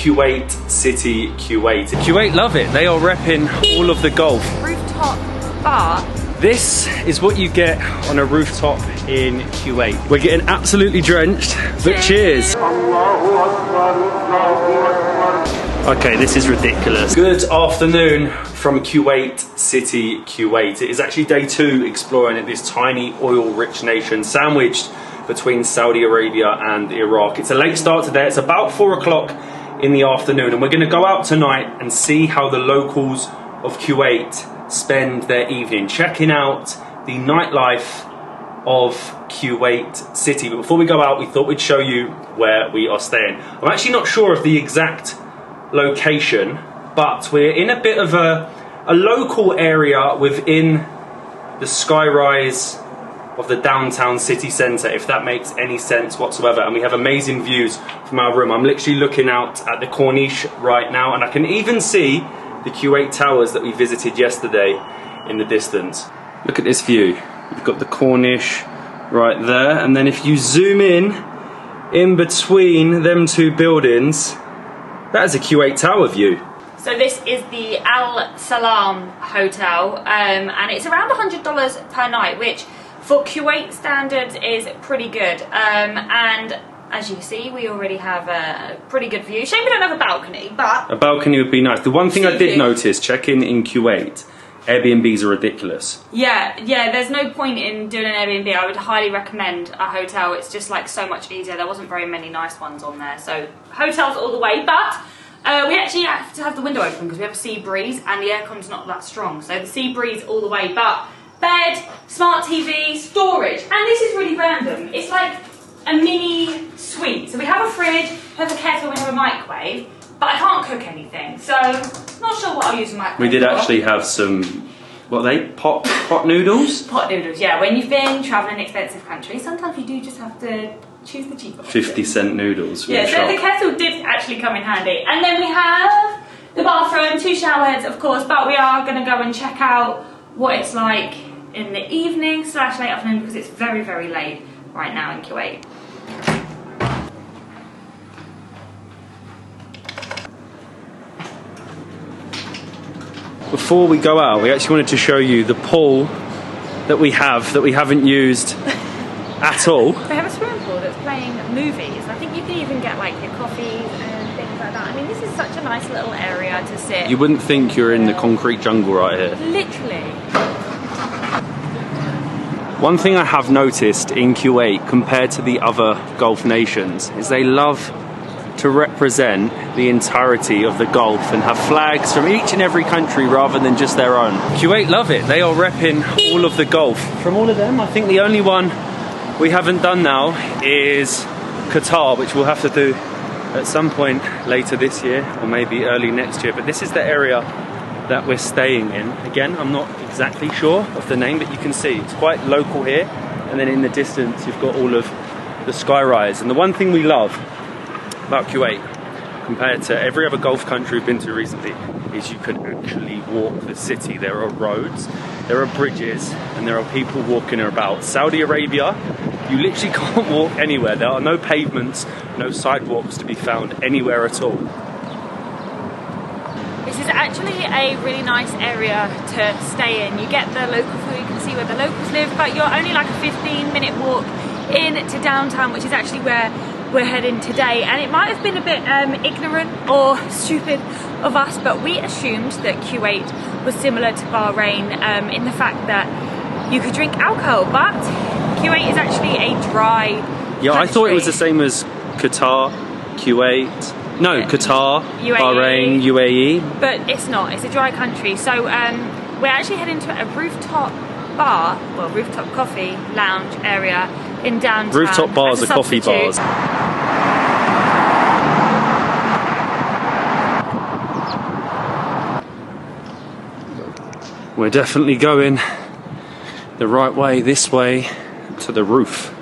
Kuwait City, Kuwait. Kuwait love it. They are repping all of the Gulf. Rooftop bar. This is what you get on a rooftop in Kuwait. We're getting absolutely drenched, but cheers. Okay, this is ridiculous. Good afternoon from Kuwait City, Kuwait. It is actually day 2 exploring this tiny oil-rich nation sandwiched between Saudi Arabia and Iraq. It's a late start today. It's about 4 o'clock in the afternoon, and we're going to go out tonight and see how the locals of Kuwait spend their evening, checking out the nightlife of Kuwait City. But before we go out, we thought we'd show you where we are staying. I'm actually not sure of the exact location, but we're in a bit of a local area within the skyrise of the downtown city centre, if that makes any sense whatsoever. And we have amazing views from our room. I'm literally looking out at the Corniche right now, and I can even see the Kuwait towers that we visited yesterday in the distance. Look at this view. You've got the Corniche right there, and then if you zoom in between them two buildings, that is a Kuwait tower view. So this is the SALAM hotel, and it's around $100 per night, which for Kuwait standards is pretty good. And as you can see, we already have a pretty good view. Shame we don't have a balcony, but... A balcony would be nice. The one thing I did notice, checking in Kuwait, Airbnbs are ridiculous. Yeah, there's no point in doing an Airbnb. I would highly recommend a hotel. It's just like so much easier. There wasn't very many nice ones on there, so hotels all the way. But we actually have to have the window open because we have a sea breeze and the aircon's not that strong. So the sea breeze all the way. But bed, smart TV, storage, and this is really random. It's like a mini suite. So we have a fridge, we have a kettle, we have a microwave, but I can't cook anything, so not sure what I'll use a microwave We did for. actually have some, what are they, pot noodles? Pot noodles, yeah. When you've been travelling in expensive countries, sometimes you do just have to choose the cheaper 50-cent noodles. Yeah, so the kettle did actually come in handy. And then we have the bathroom, 2 shower heads, of course, but we are going to go and check out what it's like in the evening / late afternoon, because it's very, very late right now in Kuwait. Before we go out, we actually wanted to show you the pool that we haven't used at all. We have a swimming pool that's playing movies. I think you can even get like your coffees and things like that. I mean, this is such a nice little area to sit. You wouldn't think you're in the concrete jungle right here. Literally. One thing I have noticed in Kuwait compared to the other Gulf nations is they love to represent the entirety of the Gulf and have flags from each and every country rather than just their own. Kuwait love it. They are repping all of the Gulf. From all of them, I think the only one we haven't done now is Qatar, which we'll have to do at some point later this year or maybe early next year. But this is the area that we're staying in. Again, I'm not exactly sure of the name, but you can see it's quite local here. And then in the distance, you've got all of the skyrise. And the one thing we love about Kuwait, compared to every other Gulf country we've been to recently, is you can actually walk the city. There are roads, there are bridges, and there are people walking about. Saudi Arabia, you literally can't walk anywhere. There are no pavements, no sidewalks to be found anywhere at all. This is actually a really nice area to stay in. You get the local food, you can see where the locals live, but you're only like a 15-minute walk in to downtown, which is actually where we're heading today. And it might have been a bit ignorant or stupid of us, but we assumed that Kuwait was similar to Bahrain in the fact that you could drink alcohol, but Kuwait is actually a dry country. I thought it was the same as Qatar, Kuwait. No, Qatar, UAE. Bahrain, UAE. But it's not, it's a dry country. So we're actually heading to a rooftop bar, well, rooftop coffee lounge area in downtown. Rooftop bars are coffee bars. We're definitely going the right way, this way, to the roof.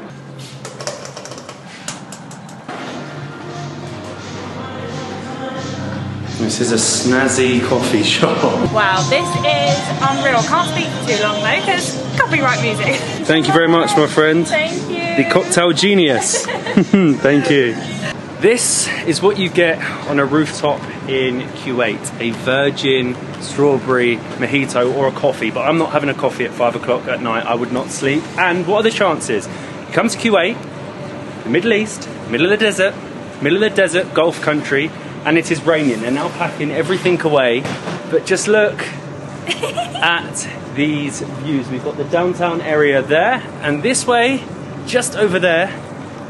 This is a snazzy coffee shop. Wow, this is unreal. Can't speak for too long though, because copyright music. Thank you very much, my friend. Thank you. The cocktail genius. Thank you. This is what you get on a rooftop in Kuwait. A virgin strawberry mojito or a coffee, but I'm not having a coffee at 5 o'clock at night. I would not sleep. And what are the chances? You come to Kuwait, the Middle East, middle of the desert, Gulf country, and it is raining. They're now packing everything away, but just look at these views. We've got the downtown area there, and this way, just over there,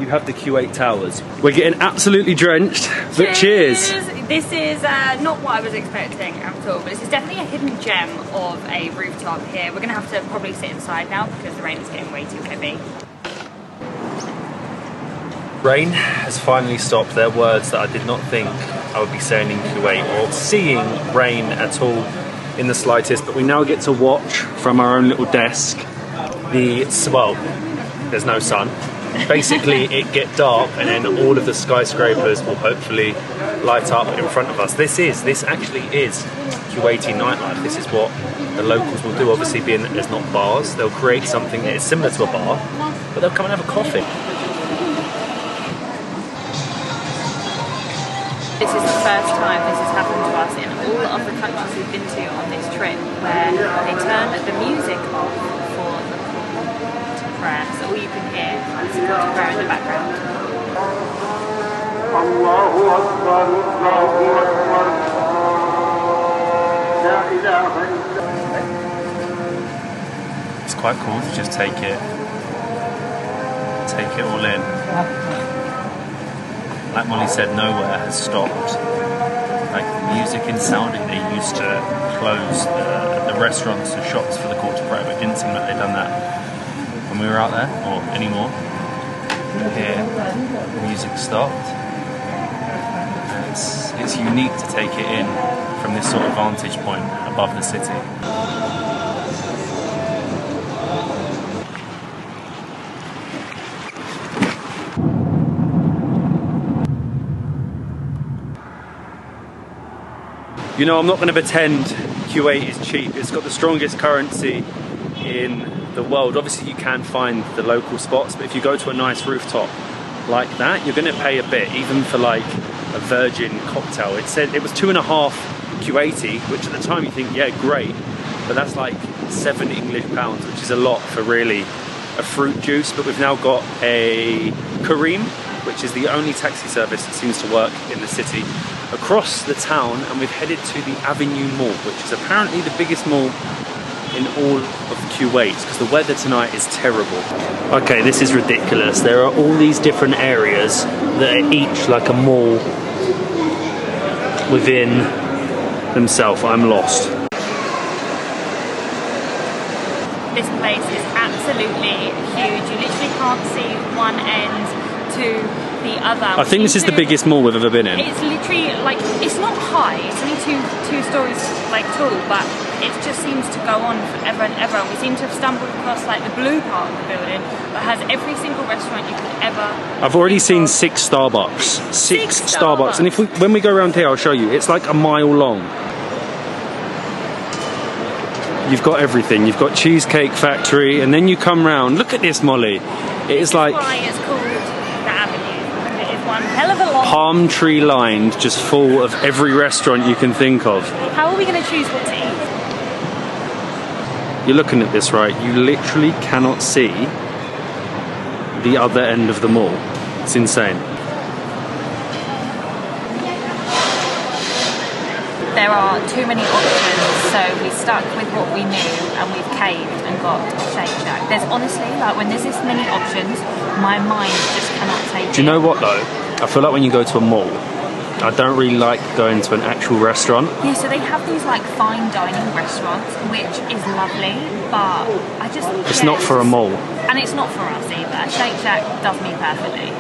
you have the Kuwait Towers. We're getting absolutely drenched, but cheers. This is not what I was expecting at all, but this is definitely a hidden gem of a rooftop here. We're going to have to probably sit inside now because the rain is getting way too heavy. Rain has finally stopped. They're words that I did not think I would be saying in Kuwait or seeing rain at all in the slightest, but we now get to watch from our own little desk well, there's no sun. Basically it get dark and then all of the skyscrapers will hopefully light up in front of us. This actually is Kuwaiti nightlife. This is what the locals will do, obviously being that there's not bars. They'll create something that is similar to a bar, but they'll come and have a coffee. This is the first time this has happened to us in all of the countries we've been to on this trip, where they turn the music off for the call to prayer. So all you can hear is the call to prayer in the background. It's quite cool to just take it all in. Like Molly said, nowhere has stopped. Like the music in Saudi, they used to close the restaurants and shops for the call to prayer, but it didn't seem like they'd done that when we were out there, or anymore. Here, the music stopped. And it's unique to take it in from this sort of vantage point above the city. You know, I'm not going to pretend Kuwait is cheap. It's got the strongest currency in the world. Obviously you can find the local spots, but if you go to a nice rooftop like that, you're going to pay a bit, even for like a virgin cocktail. It said it was 2.5 Kuwaiti, which at the time you think, yeah, great, but that's like £7 English, which is a lot for really a fruit juice. But we've now got a Kareem, which is the only taxi service that seems to work in the city, across the town, and we've headed to the Avenue Mall, which is apparently the biggest mall in all of Kuwait, because the weather tonight is terrible. Okay, this is ridiculous. There are all these different areas that are each like a mall within themselves. I'm lost. This place is absolutely huge. You literally can't see one end to the other. I think this is the biggest mall we've ever been in. It's literally like, it's not high, it's only two stories like tall, but it just seems to go on forever and ever. And we seem to have stumbled across like the blue part of the building that has every single restaurant you could ever. I've already seen 6 Starbucks. 6 Starbucks. And when we go around here, I'll show you. It's like a mile long. You've got everything. You've got Cheesecake Factory, and then you come round. Look at this, Molly. It is like, why it's called the Avenue. It is one hell of a long, palm tree lined, just full of every restaurant you can think of. How are we going to choose what to eat? You're looking at this, right? You literally cannot see the other end of the mall. It's insane. There are too many options, so we stuck with what we knew and we've caved and got Shake Shack. There's honestly, like, when there's this many options, my mind just cannot take it. Do you know what though? I feel like when you go to a mall, I don't really like going to an actual restaurant. Yeah, so they have these like fine dining restaurants, which is lovely, but I just... It's not for a mall. And it's not for us either. Shake Shack does me perfectly.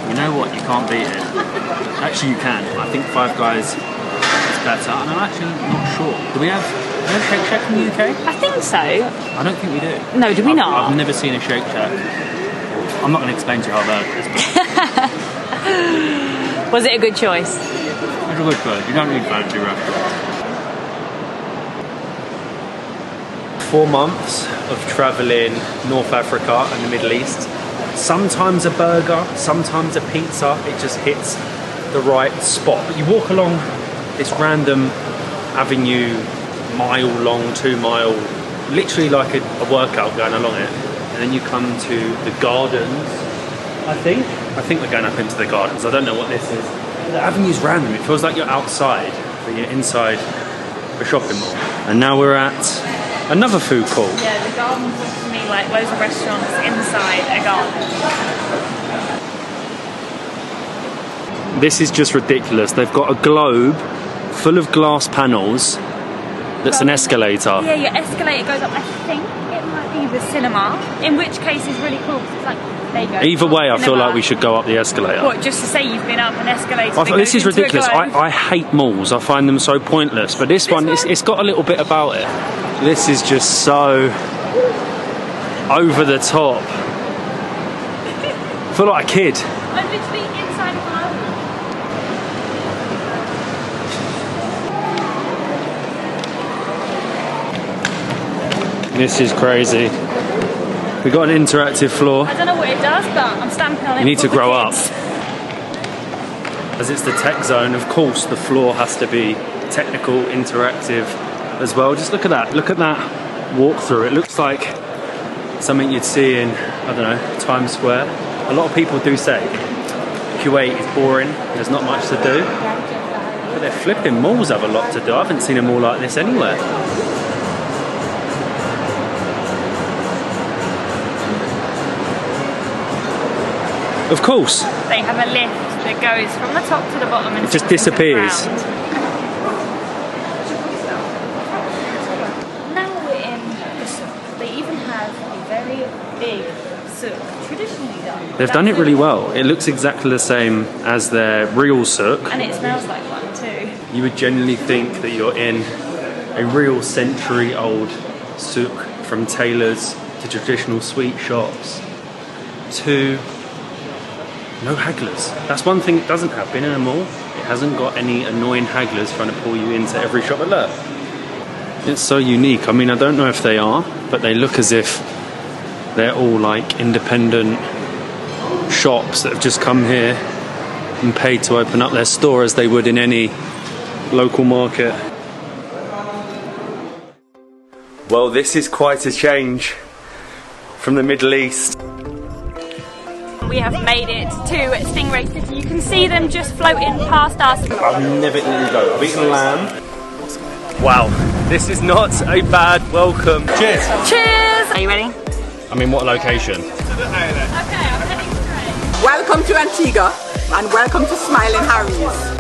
You know what? You can't beat it. Actually, you can. I think Five Guys is better, and I'm actually not sure. Do we have Shake Shack in the UK? I think so. I don't think we do. No, do we not? I've never seen a Shake Shack. I'm not going to explain to you how bad it is. Was it a good choice? It's a good choice. You don't need fancy restaurants. 4 months of travelling North Africa and the Middle East. Sometimes a burger, sometimes a pizza. It just hits the right spot. But you walk along this random avenue, mile long, 2 mile, literally like a workout going along it. And then you come to the gardens, I think we're going up into the gardens. I don't know what this is. The avenue's random. It feels like you're outside, but you're inside a shopping mall. And now we're at another food court. Yeah, the gardens look to me like loads of restaurants inside a garden. This is just ridiculous. They've got a globe full of glass panels that's an escalator. Yeah, your escalator goes up. I think it might be the cinema, in which case it's really cool because it's like, there you go. Either way, I feel like we should go up the escalator. What, just to say you've been up an escalator? This is ridiculous. I hate malls. I find them so pointless. But this one, it's got a little bit about it. This is just so over the top. I feel like a kid. I'm literally inside a garden. This is crazy. We got an interactive floor. I don't know what it does, but I'm stamping on it. You need to grow up. Kids. As it's the tech zone, of course, the floor has to be technical, interactive as well. Just look at that. Look at that walkthrough. It looks like something you'd see in, I don't know, Times Square. A lot of people do say Kuwait is boring. There's not much to do. But their flipping malls have a lot to do. I haven't seen a mall like this anywhere. Of course. They have a lift that goes from the top to the bottom and it just disappears. Now we're in the souk. They even have a very big souk, traditionally done. They've done it really well. It looks exactly the same as their real souk. And it smells like one too. You would genuinely think that you're in a real century-old souk, from tailors to traditional sweet shops to no hagglers. That's one thing it doesn't have. Being in a mall, it hasn't got any annoying hagglers trying to pull you into every shop. But look, it's so unique. I mean, I don't know if they are, but they look as if they're all like independent shops that have just come here and paid to open up their store as they would in any local market. Well, this is quite a change from the Middle East. We have made it to Stingray City. You can see them just floating past us. I've never eaten goat. I've eaten lamb. Wow, this is not a bad welcome. Cheers. Cheers. Are you ready? I mean, what location? Okay, I'm heading straight. Welcome to Antigua and welcome to Smiling Harry's.